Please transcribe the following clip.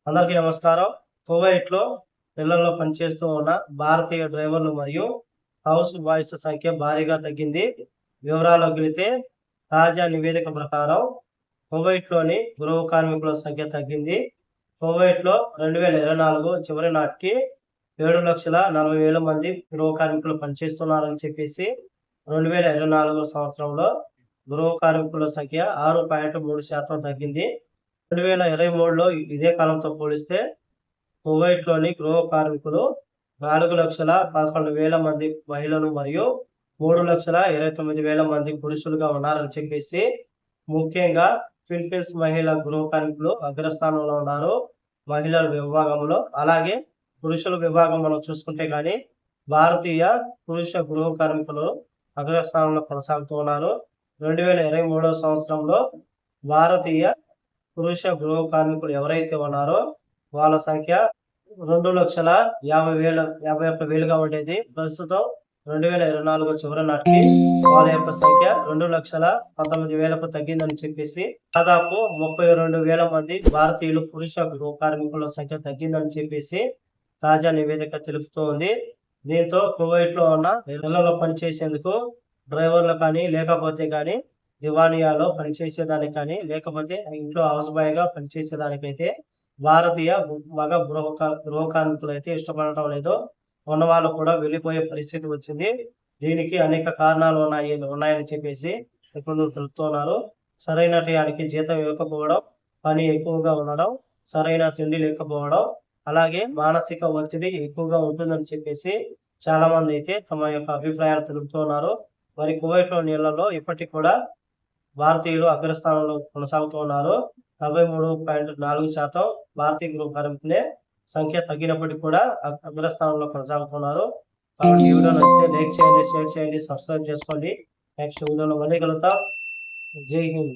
అందరికీ నమస్కారం. కువైట్‌లో ఇళ్లల్లో పనిచేస్తూ ఉన్న భారతీయ డ్రైవర్లు మరియు హౌస్ బాయ్స్ సంఖ్య భారీగా తగ్గింది. వివరాల్లోకి వెళితే తాజా నివేదిక ప్రకారం కువైట్‌లోని గృహ కార్మికుల సంఖ్య తగ్గింది. కువైట్‌లో 2024 చివరి నాటికి 7,40,000 మంది గృహ కార్మికులు పనిచేస్తున్నారని చెప్పేసి 2024 సంవత్సరంలో గృహ కార్మికుల సంఖ్య 6.3% తగ్గింది. 2023లో ఇదే కాలంతో పోలిస్తే కువైట్‌లోని గృహ కార్మికులు 4,11,000 మంది మహిళలు మరియు 3,29,000 మంది పురుషులుగా ఉన్నారని చెప్పేసి ముఖ్యంగా ఫిలిప్పీన్స్ మహిళా గృహ కార్మికులు అగ్రస్థానంలో ఉన్నారు మహిళల విభాగంలో. అలాగే పురుషుల విభాగం మనం చూసుకుంటే కానీ భారతీయ పురుష గృహ కార్మికులు అగ్రస్థానంలో కొనసాగుతూ ఉన్నారు. 2023 సంవత్సరంలో భారతీయ పురుష గృహ కార్మికులు ఎవరైతే ఉన్నారో వాళ్ళ సంఖ్య 2,50,000 ఉండేది. ప్రస్తుతం 2024 చివరి నాటికి వాళ్ళ యొక్క సంఖ్య 2,19,000కు తగ్గిందని చెప్పేసి దాదాపు 32,000 మంది భారతీయులు పురుష గృహ కార్మికుల సంఖ్య తగ్గిందని చెప్పేసి తాజా నివేదిక తెలుపుతోంది. దీంతో కువైట్లో ఉన్న ఇళ్లలో పనిచేసేందుకు డ్రైవర్లు కానీ లేకపోతే కానీ దివానియాలో పనిచేసేదానికి కానీ లేకపోతే ఇంట్లో హౌస్ బాయ్గా పనిచేసేదానికైతే భారతీయ మగ గృహ కార్మికులు అయితే ఇష్టపడటం లేదు. ఉన్న వాళ్ళు కూడా వెళ్ళిపోయే పరిస్థితి వచ్చింది. దీనికి అనేక కారణాలు ఉన్నాయని చెప్పేసి నిపుణులు తెలుపుతున్నారు. సరైన టయానికి జీతం ఇవ్వకపోవడం, పని ఎక్కువగా ఉండడం, సరైన తిండి లేకపోవడం, అలాగే మానసిక ఒత్తిడి ఎక్కువగా ఉంటుందని చెప్పేసి చాలా మంది అయితే తమ యొక్క అభిప్రాయాలు తెలుపుతున్నారు. మరి కువైట్‌లోని ఇళ్లలో ఇప్పటికి కూడా భారతీయులు అగ్రస్థానంలో కొనసాగుతూ ఉన్నారు. 43.4% భారతీయ గృహ కార్మికులే. సంఖ్య తగ్గినప్పటికీ కూడా అగ్రస్థానంలో కొనసాగుతున్నారు. కాబట్టి ఈ వీడియో నచ్చితే లైక్ చేయండి, షేర్ చేయండి, సబ్స్క్రైబ్ చేసుకోండి. నెక్స్ట్ వీడియోలో మళ్ళీ కలుద్దాం. జై హింద్.